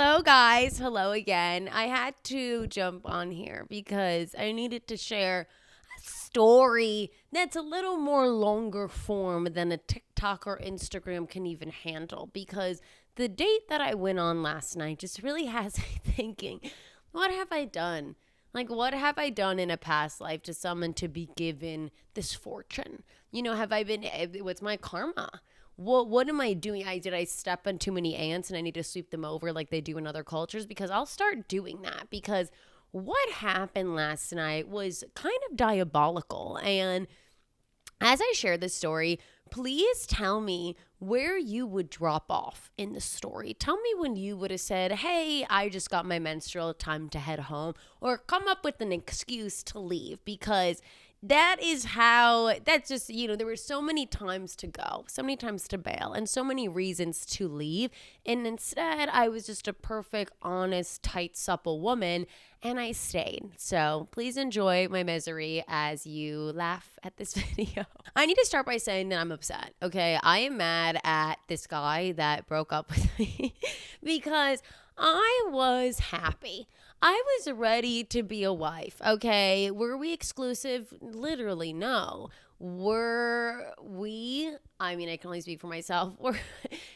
Hello, guys. Hello again. I had to jump on here because I needed to share a story that's a little more longer form than a TikTok or Instagram can even handle. Because the date that I went on last night just really has me thinking, what have I done? Like, what have I done in a past life to someone to be given this fortune? Have I been, what's my karma? What am I doing? Did I step on too many ants and I need to sweep them over like they do in other cultures? Because I'll start doing that because what happened last night was kind of diabolical. And as I share this story, please tell me where you would drop off in the story. Tell me when you would have said, hey, I just got my menstrual, time to head home, or come up with an excuse to leave, because that's just, there were so many times to go, so many times to bail, and so many reasons to leave. And instead, I was just a perfect, honest, tight, supple woman, and I stayed. So please enjoy my misery as you laugh at this video. I need to start by saying that I'm upset, okay? I am mad at this guy that broke up with me because I was happy. I was ready to be a wife, okay? Were we exclusive? Literally, no. Were we, I can only speak for myself,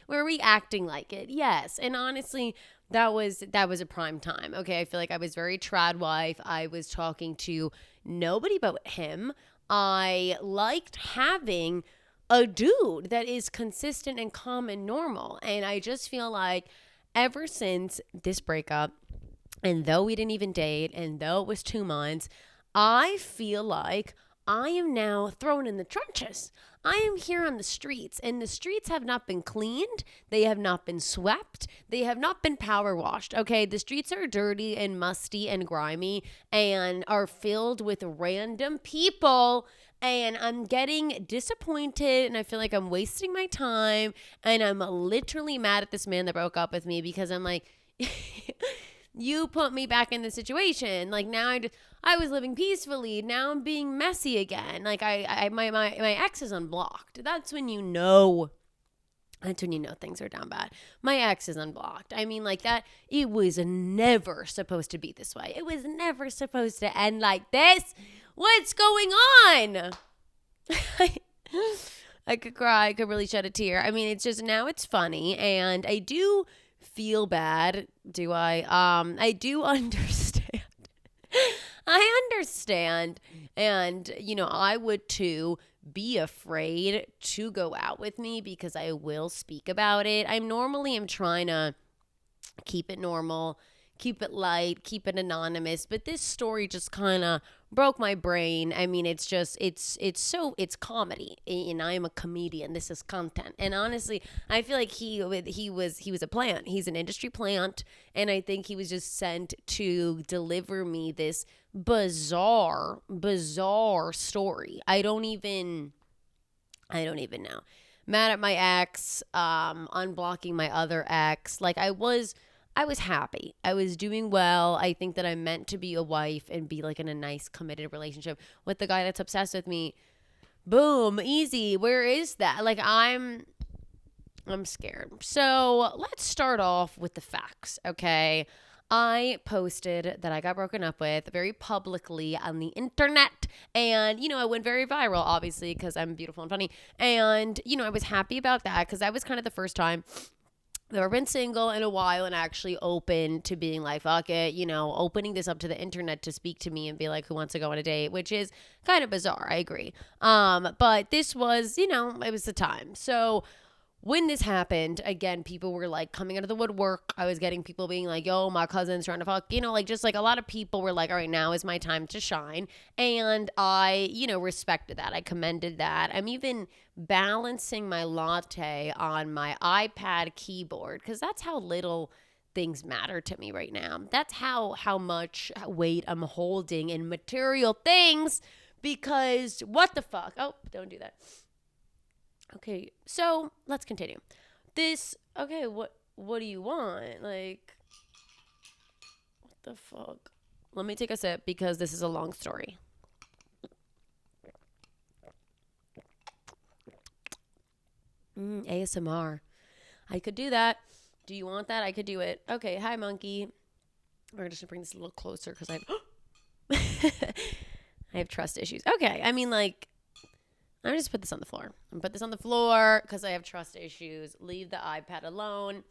were we acting like it? Yes. And honestly, that was a prime time, okay? I feel like I was very trad wife. I was talking to nobody but him. I liked having a dude that is consistent and calm and normal. And I just feel like ever since this breakup, and though we didn't even date, and though it was 2 months, I feel like I am now thrown in the trenches. I am here on the streets, and the streets have not been cleaned. They have not been swept. They have not been power washed. Okay, the streets are dirty and musty and grimy and are filled with random people. And I'm getting disappointed, and I feel like I'm wasting my time. And I'm literally mad at this man that broke up with me because I'm like, you put me back in the situation. Like, now I was living peacefully. Now I'm being messy again. Like, my ex is unblocked. That's when you know things are down bad. My ex is unblocked. Like that. It was never supposed to be this way. It was never supposed to end like this. What's going on? I could cry. I could really shed a tear. It's just, now it's funny, and I do feel bad. Do I? I do understand. I understand. And, I would too be afraid to go out with me because I will speak about it. I normally am trying to keep it normal, keep it light, keep it anonymous. But this story just kind of broke my brain. It's comedy, and I am a comedian. This is content. And honestly, I feel like he was a plant. He's an industry plant. And I think he was just sent to deliver me this bizarre story. I don't even know. Mad at my ex, unblocking my other ex. Like, I was happy. I was doing well. I think that I'm meant to be a wife and be like in a nice committed relationship with the guy that's obsessed with me. Boom, easy. Where is that? Like, I'm scared. So let's start off with the facts, okay? I posted that I got broken up with very publicly on the internet. And, I went very viral, obviously, because I'm beautiful and funny. And, I was happy about that because that was kind of the first time I've never been single in a while and actually open to being like, fuck it, opening this up to the internet to speak to me and be like, who wants to go on a date, which is kind of bizarre. I agree. But this was, it was the time. So when this happened, again, people were like coming out of the woodwork. I was getting people being like, yo, my cousin's trying to fuck, just like a lot of people were like, all right, now is my time to shine. And I, respected that. I commended that. I'm even balancing my latte on my iPad keyboard because that's how little things matter to me right now. That's how much weight I'm holding in material things, because what the fuck? Oh, don't do that. Okay, so let's continue. What do you want? Like, what the fuck? Let me take a sip because this is a long story. ASMR. I could do that. Do you want that? I could do it. Okay. Hi, monkey. We're just going to bring this a little closer because I have trust issues. Okay. I mean, like, I'm just put this on the floor. I'm going to put this on the floor because I have trust issues. Leave the iPad alone.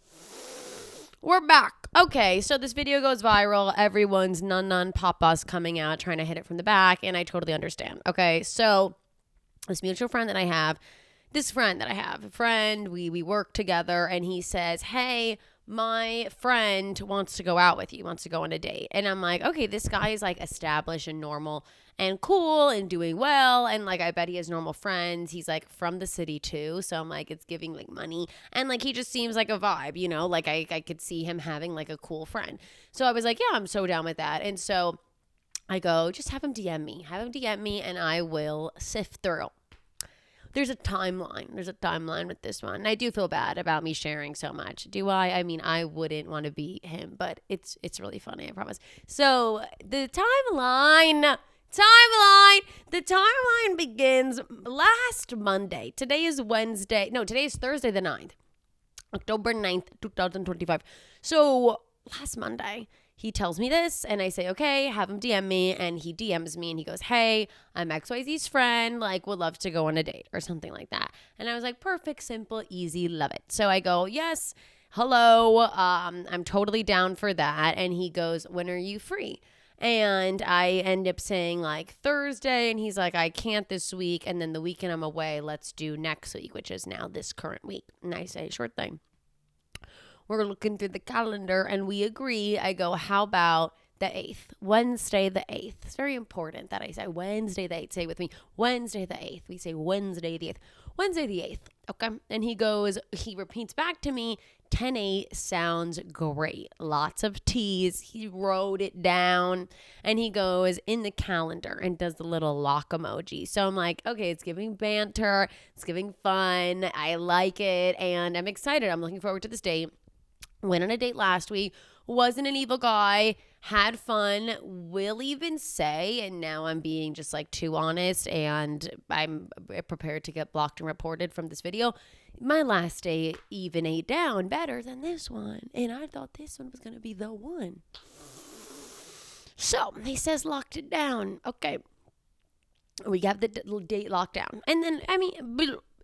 We're back. Okay, so this video goes viral. Everyone's nun papas coming out trying to hit it from the back, and I totally understand. Okay, so this mutual friend that I have, we work together, and he says, hey, my friend wants to go out with you, wants to go on a date. And I'm like, okay, this guy is like established and normal and cool and doing well. And like, I bet he has normal friends. He's like from the city too. So I'm like, it's giving like money. And like, he just seems like a vibe, you know, like I could see him having like a cool friend. So I was like, yeah, I'm so down with that. And so I go, just have him DM me and I will sift through. There's a timeline with this one. And I do feel bad about me sharing so much. Do I? I mean, I wouldn't want to be him, but it's really funny, I promise. So the timeline begins last Monday. Today is Wednesday. No, today is Thursday the 9th. October 9th, 2025. So last Monday, he tells me this and I say, okay, have him DM me. And he DMs me and he goes, hey, I'm XYZ's friend. Like, would love to go on a date or something like that. And I was like, perfect, simple, easy, love it. So I go, yes, hello. I'm totally down for that. And he goes, when are you free? And I end up saying like Thursday. And he's like, I can't this week. And then the weekend I'm away. Let's do next week, which is now this current week. And I say, sure thing. We're looking through the calendar and we agree. I go, how about the 8th? Wednesday the 8th. It's very important that I say Wednesday the 8th. Say it with me. Wednesday the 8th. We say Wednesday the 8th. Wednesday the 8th. Okay. And he repeats back to me, 10-8 sounds great. Lots of T's. He wrote it down and he goes in the calendar and does the little lock emoji. So I'm like, okay, it's giving banter. It's giving fun. I like it. And I'm excited. I'm looking forward to this date. Went on a date last week, wasn't an evil guy, had fun, will even say, and now I'm being just like too honest and I'm prepared to get blocked and reported from this video. My last date even ate down better than this one. And I thought this one was going to be the one. So he says locked it down. Okay. We got the date locked down. And then,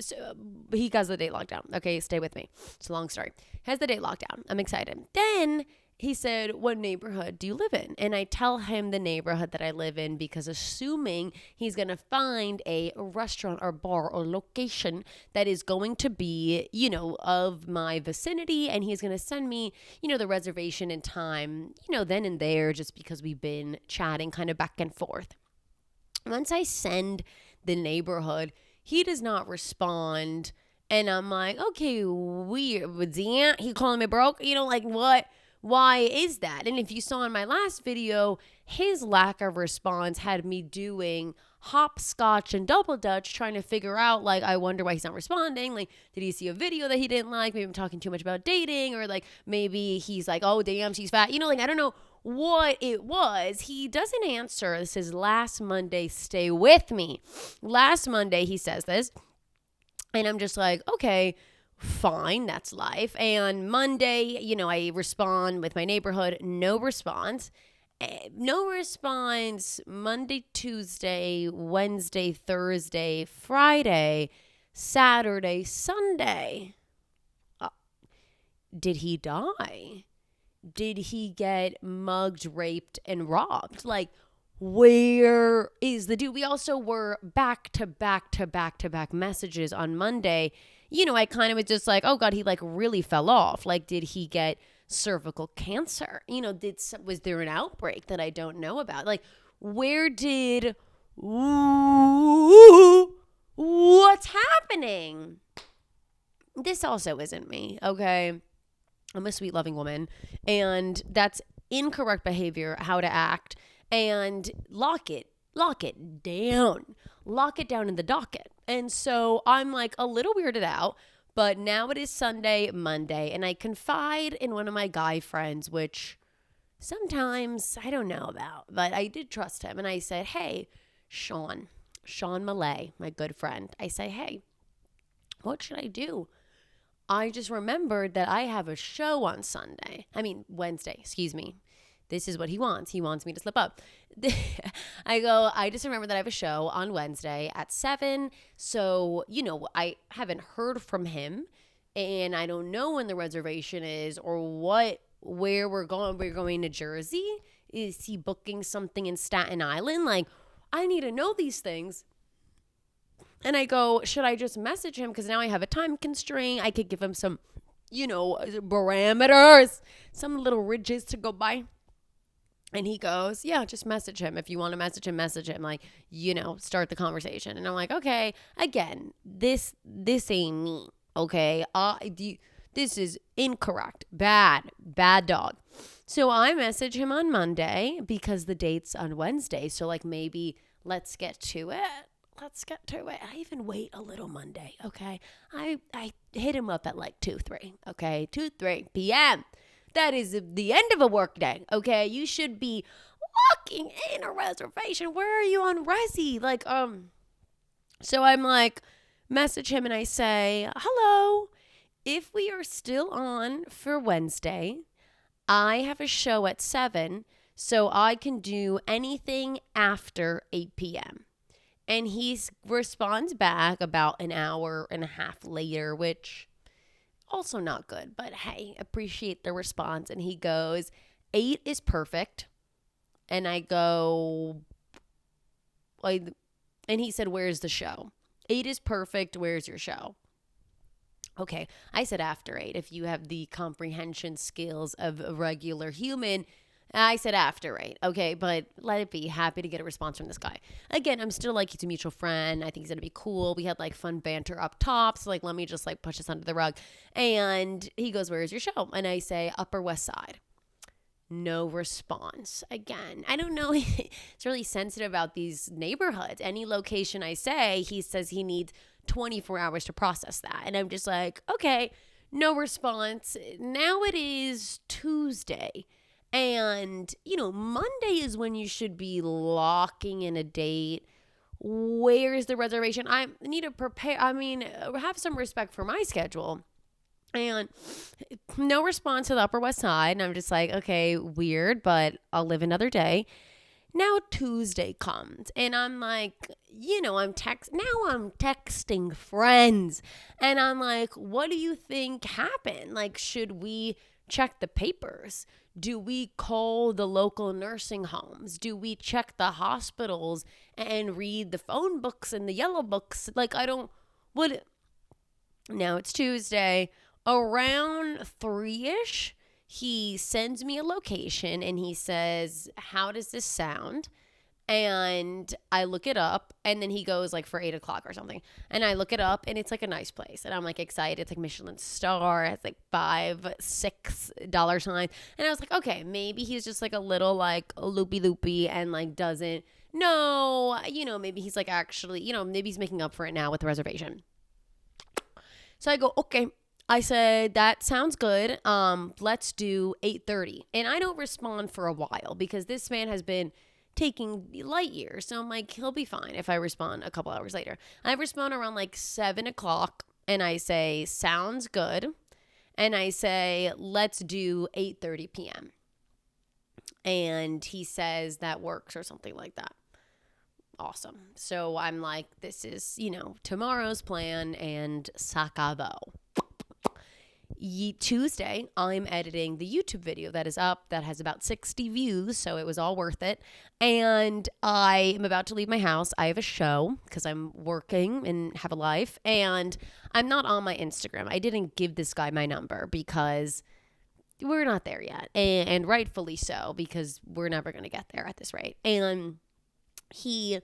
so he has the date locked down. Okay, stay with me. It's a long story. Has the date locked down. I'm excited. Then he said, what neighborhood do you live in? And I tell him the neighborhood that I live in because assuming he's going to find a restaurant or bar or location that is going to be, you know, of my vicinity. And he's going to send me, you know, the reservation and time, you know, then and there, just because we've been chatting kind of back and forth. Once I send the neighborhood, he does not respond. And I'm like, okay, weird. He calling me broke? You know, like what? Why is that? And if you saw in my last video, his lack of response had me doing hopscotch and double dutch trying to figure out, like, I wonder why he's not responding. Like, did he see a video that he didn't like? Maybe I'm talking too much about dating, or like maybe he's like, oh, damn, she's fat. You know, like, I don't know what it was. He doesn't answer. This is last Monday. Stay with me. Last Monday, he says this. And I'm just like, okay, fine. That's life. And Monday, you know, I respond with my neighborhood. No response. Monday, Tuesday, Wednesday, Thursday, Friday, Saturday, Sunday. Did he die? Did he get mugged, raped, and robbed? Like, where is the dude? We also were back to back messages on Monday. You know, I kind of was just like, oh God, he like really fell off. Like, did he get cervical cancer? You know, was there an outbreak that I don't know about? Like, what's happening? This also isn't me, okay? I'm a sweet, loving woman, and that's incorrect behavior, how to act, and lock it down in the docket. And so I'm like a little weirded out, but now it is Sunday, Monday, and I confide in one of my guy friends, which sometimes I don't know about, but I did trust him. And I said, hey, Sean Malay, my good friend. I say, hey, what should I do? I just remembered that I have a show on Wednesday, excuse me. This is what he wants. He wants me to slip up. I just remember that I have a show on Wednesday at 7. So, I haven't heard from him and I don't know when the reservation is or where we're going. We're going to Jersey. Is he booking something in Staten Island? Like, I need to know these things. And I go, should I just message him? Because now I have a time constraint. I could give him some, parameters, some little ridges to go by. And he goes, yeah, just message him. If you want to message him, like, start the conversation. And I'm like, okay, again, this ain't me, okay? This is incorrect. Bad dog. So I message him on Monday because the date's on Wednesday. So, like, maybe let's get to it. I even wait a little Monday, okay? I hit him up at like 2-3, okay? 2-3 p.m. That is the end of a work day, okay? You should be walking in a reservation. Where are you on Resi? Like, so I'm like, message him and I say, hello, if we are still on for Wednesday, I have a show at 7, so I can do anything after 8 p.m. And he responds back about an hour and a half later, which also not good, but hey, appreciate the response. And he goes, 8 is perfect. And I go, and he said, where's the show? 8 is perfect. Where's your show? Okay, I said after 8. If you have the comprehension skills of a regular human, I said after 8. Okay, but let it be. Happy to get a response from this guy. Again, I'm still like, he's a mutual friend. I think he's going to be cool. We had like fun banter up top. So like, let me just like push this under the rug. And he goes, where's your show? And I say, Upper West Side. No response. Again, I don't know. It's really sensitive about these neighborhoods. Any location I say, he says he needs 24 hours to process that. And I'm just like, okay, no response. Now it is Tuesday. And, Monday is when you should be locking in a date. Where's the reservation? I need to prepare. Have some respect for my schedule. And no response to the Upper West Side. And I'm just like, okay, weird, but I'll live another day. Now Tuesday comes and I'm like, I'm texting friends and I'm like, what do you think happened? Like, should we check the papers? Do we call the local nursing homes? Do we check the hospitals and read the phone books and the yellow books? Like, now it's Tuesday. Around 3-ish, he sends me a location and he says, how does this sound? And I look it up and then he goes like for 8 o'clock or something. And I look it up and it's like a nice place. And I'm like excited. It's like Michelin star. It's like $5-$6 sign. And I was like, okay, maybe he's just like a little like loopy and like doesn't know, maybe he's like actually, maybe he's making up for it now with the reservation. So I go, okay. I said, that sounds good. Let's do 8:30. And I don't respond for a while because this man has been taking light years. So I'm like, he'll be fine if I respond a couple hours later. I respond around like 7 o'clock and I say, sounds good. And I say, let's do 8:30 p.m. And he says that works or something like that. Awesome. So I'm like, this is, tomorrow's plan and sacabo. Tuesday, I'm editing the YouTube video that is up that has about 60 views, so it was all worth it. And I am about to leave my house. I have a show because I'm working and have a life, and I'm not on my Instagram. I didn't give this guy my number because we're not there yet, and rightfully so, because we're never going to get there at this rate. And he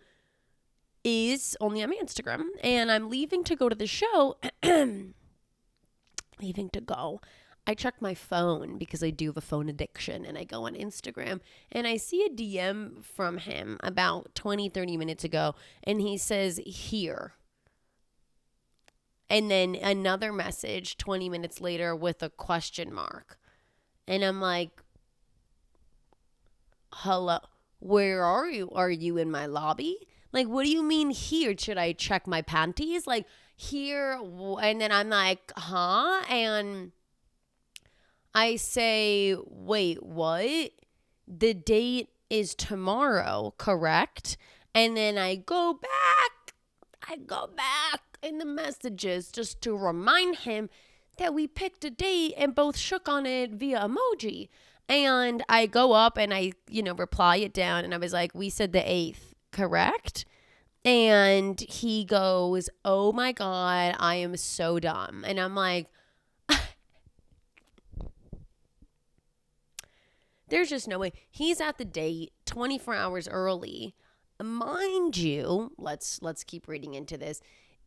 is only on my Instagram, and I'm leaving to go to the show. I check my phone because I do have a phone addiction, and I go on Instagram and I see a DM from him about 20-30 minutes ago, and he says here, and then another message 20 minutes later with a question mark. And I'm like, hello, where are you? Are you in my lobby? Like, what do you mean here? Should I check my panties? Like, And then I'm like, huh? And I say, wait, what? The date is tomorrow, correct? And then I go back in the messages just to remind him that we picked a date and both shook on it via emoji. And I go up and I, reply it down. And I was like, we said the 8th, correct? And he goes, oh my God, I am so dumb. And I'm like, there's just no way. He's at the date 24 hours early. Mind you, let's keep reading into this.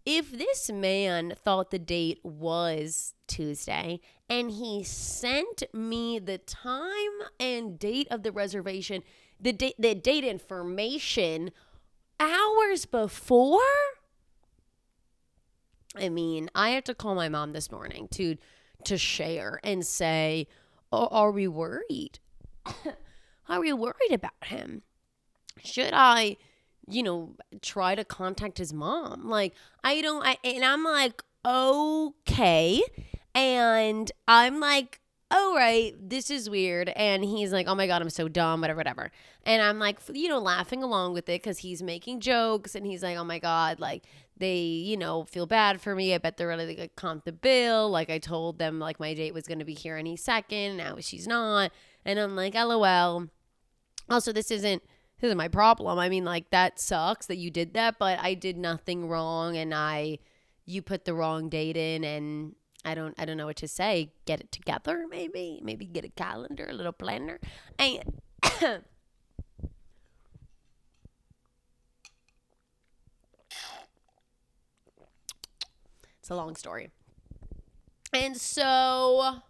If this man thought the date was Tuesday and he sent me the time and date of the reservation, the date information hours before, I mean, I have to call my mom this morning to share and say, are we worried? Are we worried about him? Should I, try to contact his mom? Like, and I'm like, okay. And I'm like, all right, this is weird. And he's like, oh my God, I'm so dumb, whatever. And I'm like, laughing along with it because he's making jokes. And he's like, oh my God, like they, feel bad for me. I bet they're really going to comp the bill. Like I told them like my date was going to be here any second. Now she's not. And I'm like, LOL. Also, this isn't my problem. I mean, like that sucks that you did that, but I did nothing wrong and you put the wrong date in and I don't know what to say. Get it together, maybe get a calendar, a little planner. And it's a long story. And so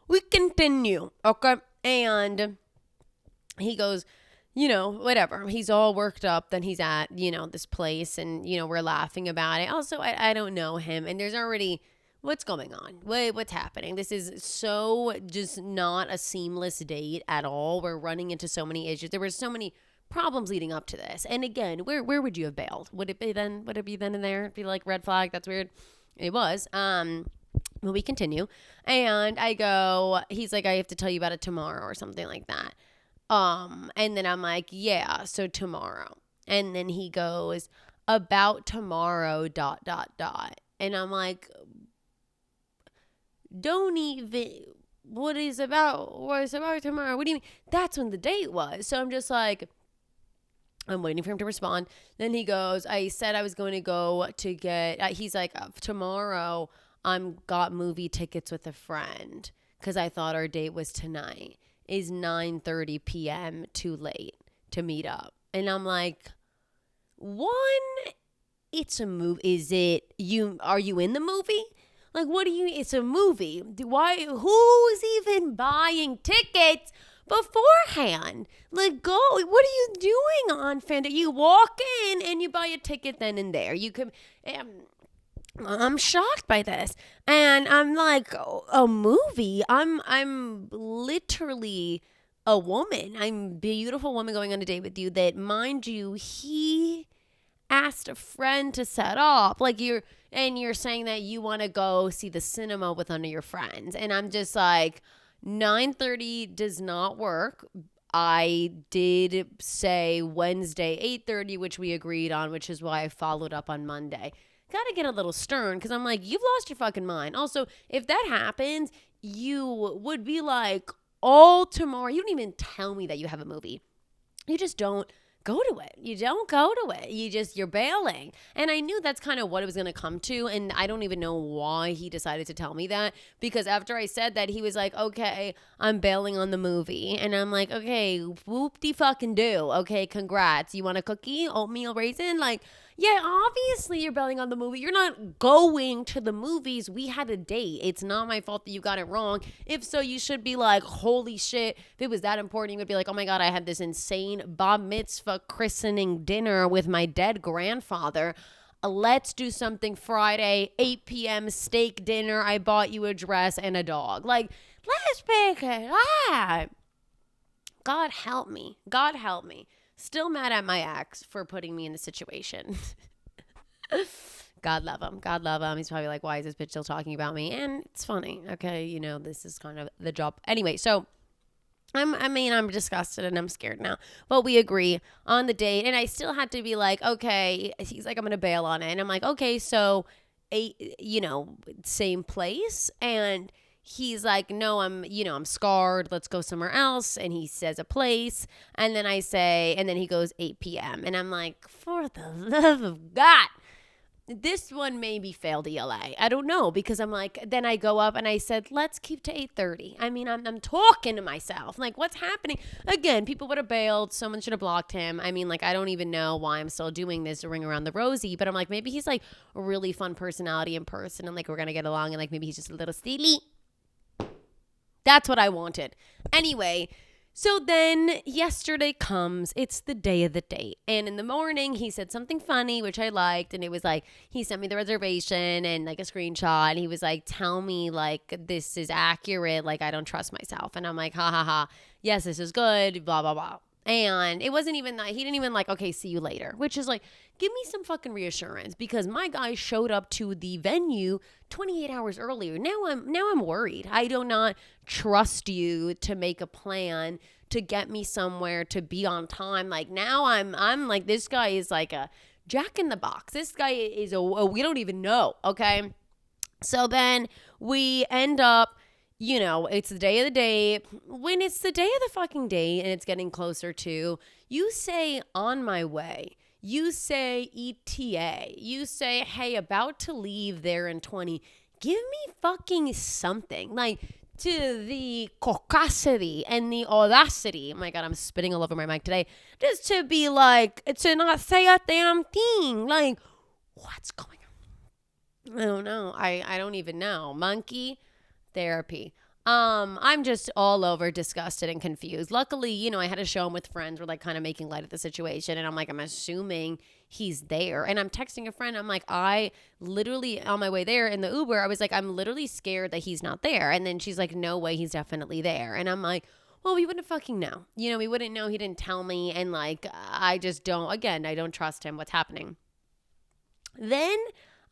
we continue, okay? And he goes, whatever. He's all worked up. Then he's at, this place and, we're laughing about it. Also, I don't know him. And there's already, what's going on? What's happening? This is so just not a seamless date at all. We're running into so many issues. There were so many problems leading up to this. And again, where would you have bailed? Would it be then in there? Be like, red flag? That's weird. It was. Well, we continue. And I go, he's like, I have to tell you about it tomorrow or something like that. And then I'm like, yeah, so tomorrow. And then he goes, about tomorrow, ... And I'm like, don't even, what is about tomorrow? What do you mean? That's when the date was. So I'm just like, I'm waiting for him to respond. Then he goes, I said I was going to go to get, he's like, tomorrow I'm got movie tickets with a friend because I thought our date was tonight. Is 9:30 p.m. too late to meet up? And I'm like, one, it's a movie. Is it you? Are you in the movie? Like, what do you? It's a movie. Why? Who's even buying tickets beforehand? Like, go. What are you doing on Fanda? You walk in and you buy a ticket then and there. You could. I'm shocked by this. And I'm like, a movie? I'm literally a woman. I'm a beautiful woman going on a date with you that, mind you, he asked a friend to set up. Like you're saying that you want to go see the cinema with one of your friends. And I'm just like, 9:30 does not work. I did say Wednesday, 8:30, which we agreed on, which is why I followed up on Monday. Got to get a little stern because I'm like, you've lost your fucking mind. Also, if that happens, you would be like, all tomorrow. You don't even tell me that you have a movie. You just don't go to it. You don't go to it. You're bailing. And I knew that's kind of what it was going to come to. And I don't even know why he decided to tell me that. Because after I said that, he was like, okay, I'm bailing on the movie. And I'm like, okay, whoop-de-fucking-do. Okay, congrats. You want a cookie? Oatmeal raisin? Like, yeah, obviously you're bailing on the movie. You're not going to the movies. We had a date. It's not my fault that you got it wrong. If so, you should be like, holy shit. If it was that important, you would be like, oh my God, I had this insane bar mitzvah christening dinner with my dead grandfather. Let's do something Friday, 8 p.m. steak dinner. I bought you a dress and a dog. Like, let's pick it up. God help me. God help me. Still mad at my ex for putting me in the situation. God love him. God love him. He's probably like, why is this bitch still talking about me? And it's funny. Okay. You know, this is kind of the job. Anyway, so I'm disgusted and I'm scared now. But we agree on the date. And I still had to be like, okay. He's like, I'm going to bail on it. And I'm like, okay, so, same place. And he's like, no, I'm scarred. Let's go somewhere else. And he says a place. And then and then he goes 8 p.m. And I'm like, for the love of God. This one maybe failed ELA. I don't know, because I'm like, then I go up and I said, let's keep to 8:30. I mean, I'm talking to myself. Like, what's happening? Again, people would have bailed. Someone should have blocked him. I mean, like, I don't even know why I'm still doing this to ring around the rosy, but I'm like, maybe he's like a really fun personality in person and like we're going to get along and like maybe he's just a little silly. That's what I wanted. Anyway, so then yesterday comes, it's the day of the date. And in the morning, he said something funny, which I liked. And it was like, he sent me the reservation and like a screenshot. And he was like, tell me like this is accurate. Like I don't trust myself. And I'm like, ha ha ha. Yes, this is good. Blah, blah, blah. And it wasn't even that. He didn't even like, okay, see you later, which is like, give me some fucking reassurance, because my guy showed up to the venue 28 hours earlier. Now I'm worried. I do not trust you to make a plan to get me somewhere to be on time. Like now I'm like, this guy is like a jack in the box. This guy is we don't even know. Okay. So then we end up, it's the day of the day. When it's the day of the fucking day and it's getting closer to, you say on my way, you say ETA, you say, hey, about to leave there in 20, give me fucking something. Like, to the caucasity and the audacity. Oh my God, I'm spitting all over my mic today. Just to be like, to not say a damn thing. Like, what's going on? I don't know. I don't even know. Monkey therapy. I'm just all over disgusted and confused. Luckily, I had to show him with friends. We're like kind of making light of the situation. And I'm like, I'm assuming he's there. And I'm texting a friend. I'm like, I literally on my way there in the Uber, I was like, I'm literally scared that he's not there. And then she's like, no way, he's definitely there. And I'm like, well, we wouldn't fucking know. We wouldn't know. He didn't tell me. And like, I don't trust him. What's happening? Then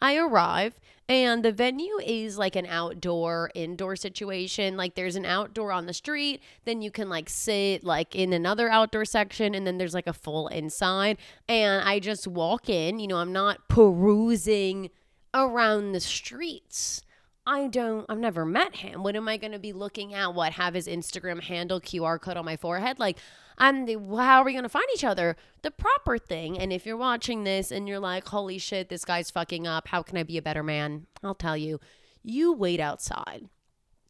I arrive and the venue is like an indoor situation. Like there's an outdoor on the street. Then you can like sit like in another outdoor section. And then there's like a full inside. And I just walk in, I'm not perusing around the streets. I've never met him. What am I going to be looking at? Have his Instagram handle QR code on my forehead? Like, how are we going to find each other? The proper thing. And if you're watching this and you're like, holy shit, this guy's fucking up. How can I be a better man? I'll tell you, you wait outside.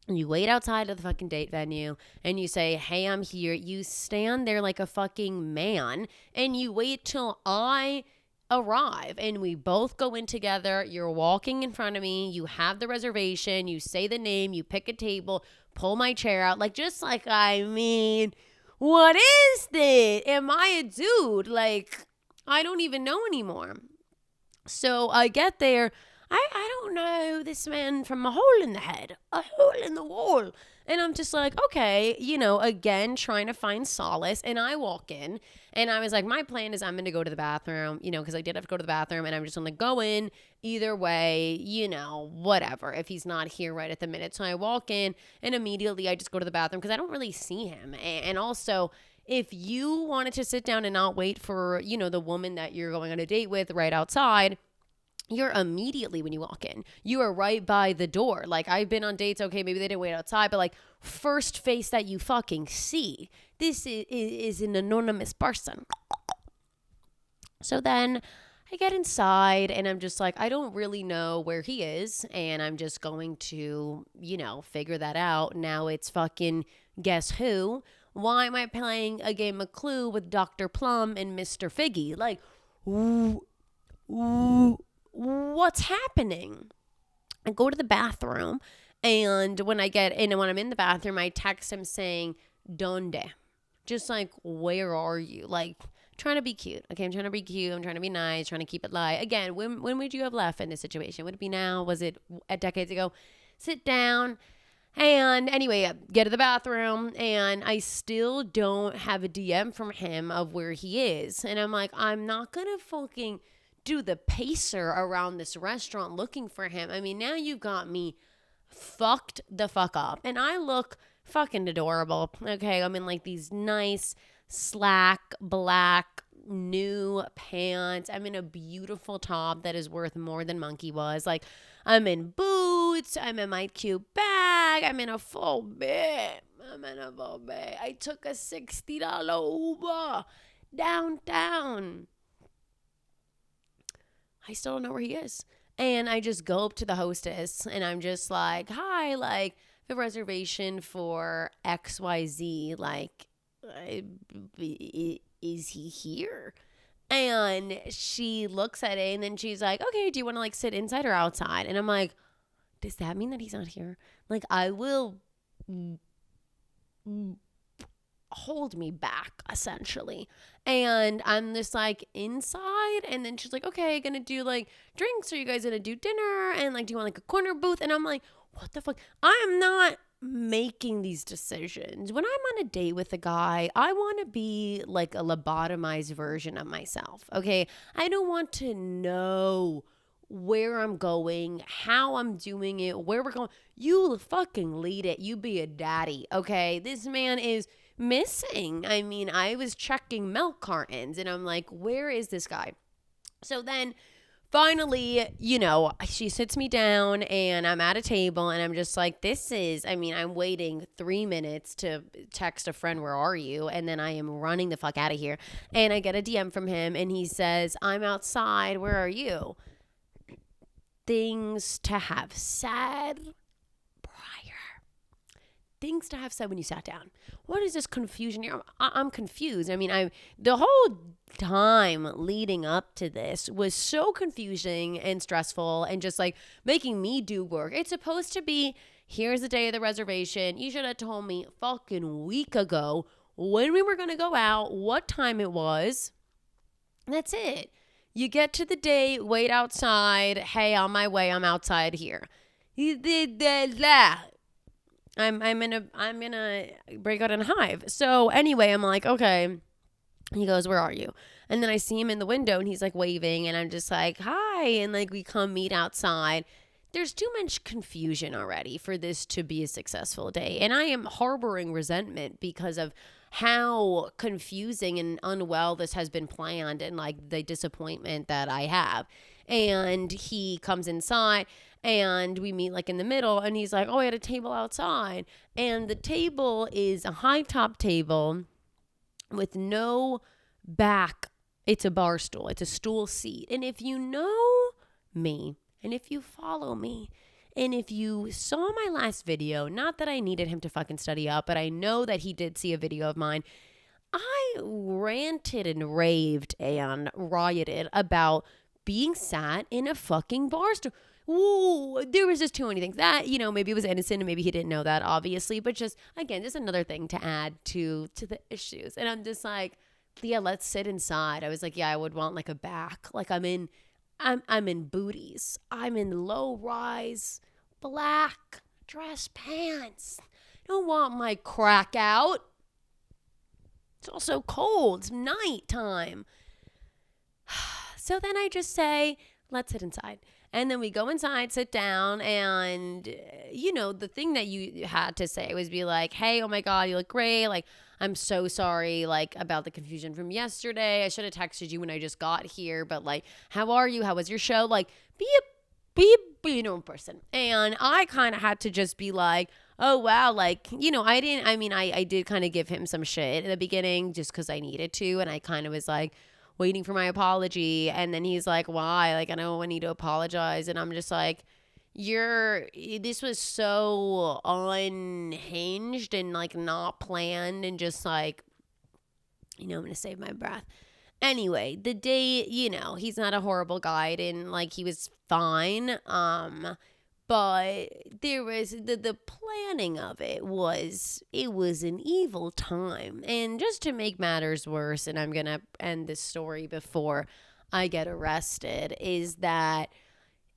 You wait outside of the fucking date venue and you say, hey, I'm here. You stand there like a fucking man and you wait till I arrive and we both go in together. You're walking in front of me. You have the reservation. You say the name. You pick a table. Pull my chair out. Like, just like, what is this? Am I a dude? Like, I don't even know anymore. So I get there. I don't know this man from a hole in the head, a hole in the wall. And I'm just like, okay, again, trying to find solace. And I walk in and I was like, my plan is I'm going to go to the bathroom, because I did have to go to the bathroom and I'm just going to go in either way, whatever, if he's not here right at the minute. So I walk in and immediately I just go to the bathroom because I don't really see him. And also, if you wanted to sit down and not wait for, the woman that you're going on a date with right outside, you're immediately, when you walk in, you are right by the door. Like, I've been on dates, okay, maybe they didn't wait outside, but like, first face that you fucking see, this is an anonymous person. So then I get inside and I'm just like, I don't really know where he is. And I'm just going to, figure that out. Now it's fucking guess who? Why am I playing a game of Clue with Dr. Plum and Mr. Figgy? Like, what's happening? I go to the bathroom and when I'm in the bathroom, I text him saying, "Donde?" Just like, where are you? Like, trying to be cute. Okay, I'm trying to be cute. I'm trying to be nice, trying to keep it light. Again, when would you have left in this situation? Would it be now? Was it decades ago? Sit down. And anyway, I get to the bathroom and I still don't have a DM from him of where he is. And I'm like, I'm not going to fucking do the pacer around this restaurant looking for him. I mean, now you got me fucked the fuck up. And I look fucking adorable. Okay, I'm in like these nice slack black new pants. I'm in a beautiful top that is worth more than Monkey was. Like, I'm in boots. I'm in my cute bag. I'm in a full bed. I took a $60 Uber downtown. I still don't know where he is. And I just go up to the hostess and I'm just like, hi, like, the reservation for XYZ, like, is he here? And she looks at it and then she's like, okay, do you want to like sit inside or outside? And I'm like, does that mean that he's not here? Like, I will hold me back essentially. And I'm just like inside, and then she's like, okay, gonna do like drinks, are you guys gonna do dinner, and like do you want like a corner booth? And I'm like, what the fuck? I am not making these decisions. When I'm on a date with a guy, I want to be like a lobotomized version of myself. Okay, I don't want to know where I'm going, how I'm doing it, where we're going. You fucking lead it. You be a daddy. Okay, this man is missing. I mean, I was checking milk cartons and I'm like, where is this guy? So then finally, you know, she sits me down and I'm at a table and I'm just like, I'm waiting 3 minutes to text a friend, where are you? And then I am running the fuck out of here. And I get a DM from him and he says, I'm outside. Where are you? Things to have said when you sat down. What is this confusion here? I'm confused. I mean, the whole time leading up to this was so confusing and stressful and just like making me do work. It's supposed to be, here's the day of the reservation. You should have told me fucking week ago when we were going to go out, what time it was. That's it. You get to the date, wait outside. Hey, on my way. I'm outside here. I'm gonna break out in a hive. So anyway, I'm like, okay. He goes, where are you? And then I see him in the window and he's like waving and I'm just like, hi. And like we come meet outside. There's too much confusion already for this to be a successful day. And I am harboring resentment because of how confusing and unwell this has been planned and like the disappointment that I have. And he comes inside and we meet like in the middle and he's like, oh, I had a table outside. And the table is a high top table with no back. It's a bar stool. It's a stool seat. And if you know me and if you follow me and if you saw my last video, not that I needed him to fucking study up, but I know that he did see a video of mine. I ranted and raved and rioted about being sat in a fucking bar stool. Ooh, there was just too many things. That, you know, maybe it was innocent and maybe he didn't know that, obviously. But just, again, just another thing to add to the issues. And I'm just like, yeah, let's sit inside. I was like, yeah, I would want like a back. Like I'm in booties. I'm in low-rise black dress pants. I don't want my crack out. It's also cold. It's nighttime. So then I just say, let's sit inside. And then we go inside, sit down, and, you know, the thing that you had to say was be like, hey, oh my God, you look great. Like, I'm so sorry, like, about the confusion from yesterday. I should have texted you when I just got here, but, like, how are you? How was your show? Like, be a normal person. And I kind of had to just be like, oh, wow, like, you know, I did kind of give him some shit in the beginning just because I needed to, and I kind of was like, waiting for my apology. And then he's like, why? Like, I don't need to apologize. And I'm just like, this was so unhinged and like not planned and just like, you know, I'm going to save my breath. Anyway, the day, you know, he's not a horrible guy and like he was fine. But there was the planning of it was an evil time. And just to make matters worse, and I'm going to end this story before I get arrested, is that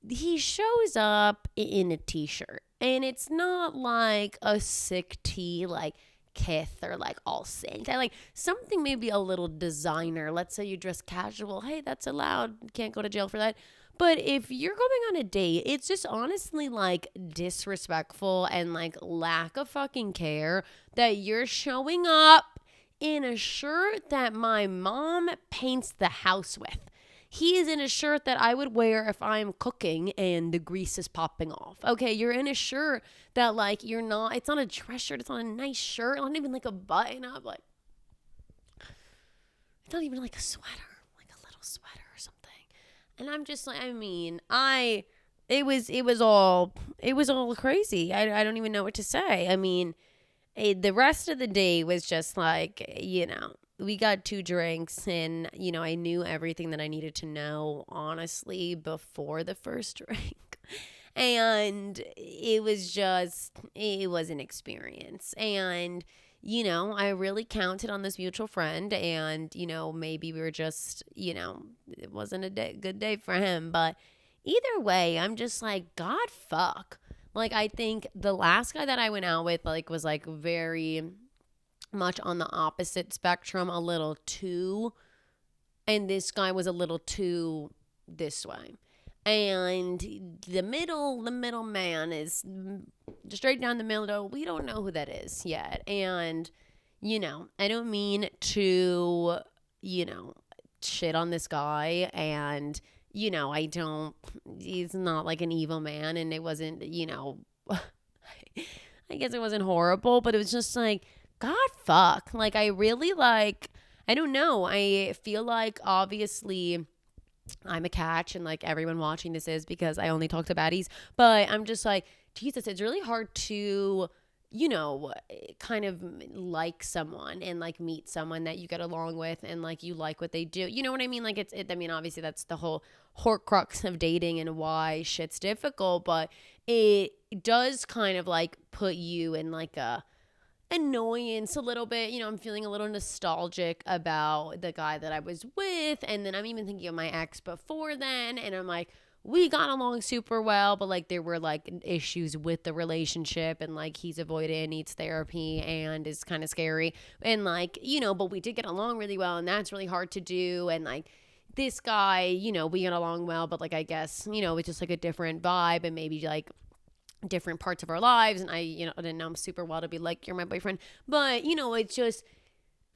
he shows up in a t-shirt. And it's not like a sick tee, like Kith or like All Saints. I like something maybe a little designer. Let's say you dress casual. Hey, that's allowed. Can't go to jail for that. But if you're going on a date, it's just honestly like disrespectful and like lack of fucking care that you're showing up in a shirt that my mom paints the house with. He is in a shirt that I would wear if I'm cooking and the grease is popping off. Okay, you're in a shirt that like it's not a dress shirt, it's not a nice shirt, not even like a button up, like it's not even like a sweater, like a little sweater or something. And I'm just like, it was all crazy. I don't even know what to say. I mean, the rest of the day was just like, we got 2 drinks and, I knew everything that I needed to know, honestly, before the first drink. And it was an experience. And, I really counted on this mutual friend and, maybe we were just, it wasn't a good day for him. But either way, I'm just like, God, fuck. Like, I think the last guy that I went out with, like, was, like, very much on the opposite spectrum, a little too, and this guy was a little too this way. And the middle man is straight down the middle. We don't know who that is yet. And, I don't mean to, shit on this guy. And, he's not like an evil man. And it wasn't, I guess it wasn't horrible, but it was just like, God, fuck. Like, I really I don't know. I feel like obviously I'm a catch and like everyone watching this is because I only talk to baddies. But I'm just like, Jesus, it's really hard to, kind of like someone and like meet someone that you get along with and like you like what they do. You know what I mean? Like I mean, obviously that's the whole horcrux of dating and why shit's difficult. But it does kind of like put you in like a annoyance a little bit. I'm feeling a little nostalgic about the guy that I was with, and then I'm even thinking of my ex before then, and I'm like, we got along super well, but like there were like issues with the relationship, and like he's avoidant, needs therapy, and is kind of scary, and like, but we did get along really well, and that's really hard to do. And like this guy, we get along well, but like I guess, it's just like a different vibe and maybe like different parts of our lives. And I didn't know him super well to be like, you're my boyfriend. But, it's just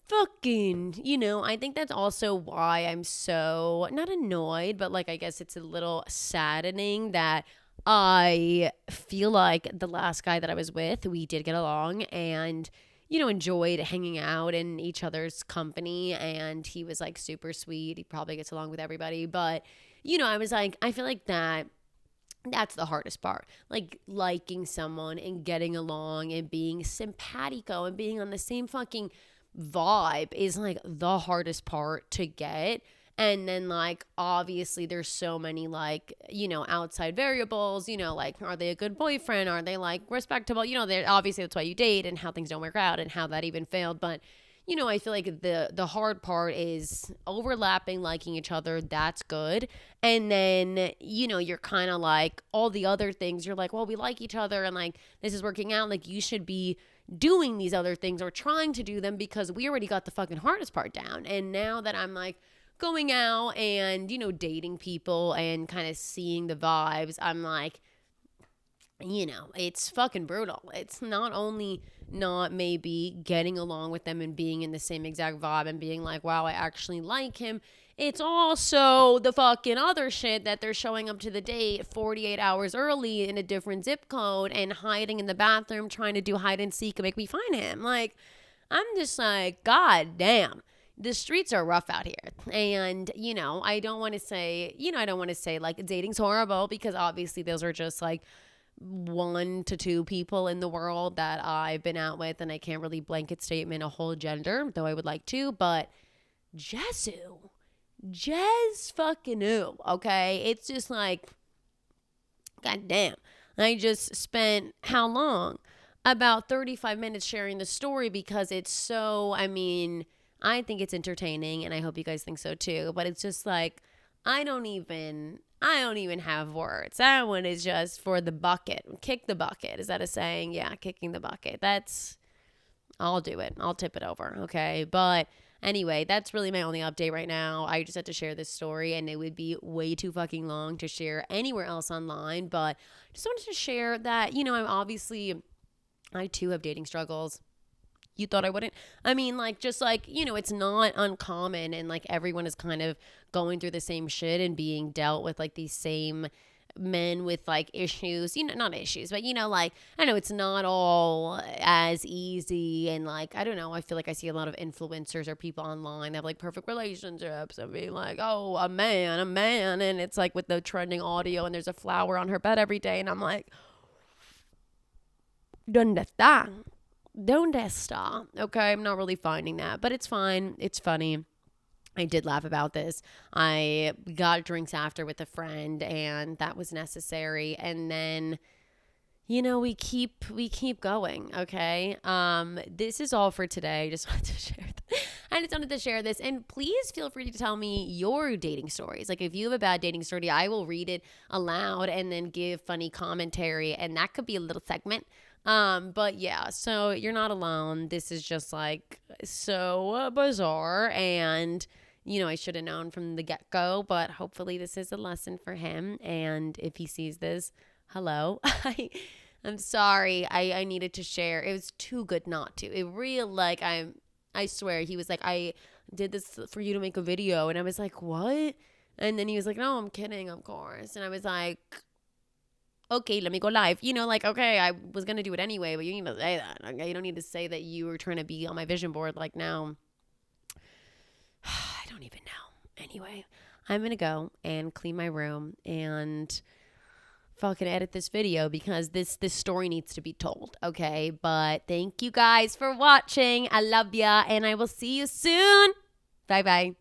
fucking, I think that's also why I'm so not annoyed, but like, I guess it's a little saddening that I feel like the last guy that I was with, we did get along and, enjoyed hanging out in each other's company. And he was like super sweet. He probably gets along with everybody. But, I was like, I feel like that's the hardest part. Like liking someone and getting along and being simpatico and being on the same fucking vibe is like the hardest part to get. And then like obviously there's so many like, outside variables, like are they a good boyfriend? Are they like respectable? They're obviously that's why you date and how things don't work out and how that even failed. But I feel like the hard part is overlapping, liking each other. That's good. And then, you're kind of like all the other things. You're like, well, we like each other and like this is working out. Like you should be doing these other things or trying to do them because we already got the fucking hardest part down. And now that I'm like going out and, dating people and kind of seeing the vibes, I'm like, it's fucking brutal. It's not only not maybe getting along with them and being in the same exact vibe and being like, wow, I actually like him. It's also the fucking other shit that they're showing up to the date 48 hours early in a different zip code and hiding in the bathroom trying to do hide and seek and make me find him. Like, I'm just like, God damn. The streets are rough out here. And, I don't want to say like dating's horrible because obviously those are just like 1 to 2 people in the world that I've been out with, and I can't really blanket statement a whole gender, though I would like to. But Jez fucking who, okay? It's just like, God damn. I just spent how long? About 35 minutes sharing the story because it's so, I think it's entertaining and I hope you guys think so too. But it's just like, I don't even have words. That one is just for the bucket. Kick the bucket. Is that a saying? Yeah, kicking the bucket. I'll do it. I'll tip it over. Okay. But anyway, that's really my only update right now. I just had to share this story, and it would be way too fucking long to share anywhere else online. But just wanted to share that, I too have dating struggles. You thought I wouldn't? I mean, like, just like, it's not uncommon, and like everyone is kind of going through the same shit and being dealt with like these same men with like issues, not issues, but like, I know it's not all as easy. And like, I don't know, I feel like I see a lot of influencers or people online that have like perfect relationships and being like, oh, a man. And it's like with the trending audio and there's a flower on her bed every day. And I'm like, ¿dónde está? ¿Dónde está? Okay, I'm not really finding that, but it's fine. It's funny. I did laugh about this. I got drinks after with a friend, and that was necessary. And then, we keep going. Okay. This is all for today. I just wanted to share this, and please feel free to tell me your dating stories. Like, if you have a bad dating story, I will read it aloud and then give funny commentary, and that could be a little segment. But yeah, so you're not alone. This is just like so bizarre, and I should have known from the get-go, but hopefully this is a lesson for him. And if he sees this, hello. I'm sorry. I needed to share. It was too good not to. It real like I swear he was like, I did this for you to make a video, and I was like, what? And then he was like, no, I'm kidding, of course. And I was like, okay, let me go live. Okay, I was going to do it anyway, but you need to say that. Okay, you don't need to say that you were trying to be on my vision board like now. I don't even know. Anyway, I'm going to go and clean my room and fucking edit this video because this story needs to be told. Okay, but thank you guys for watching. I love ya, and I will see you soon. Bye-bye.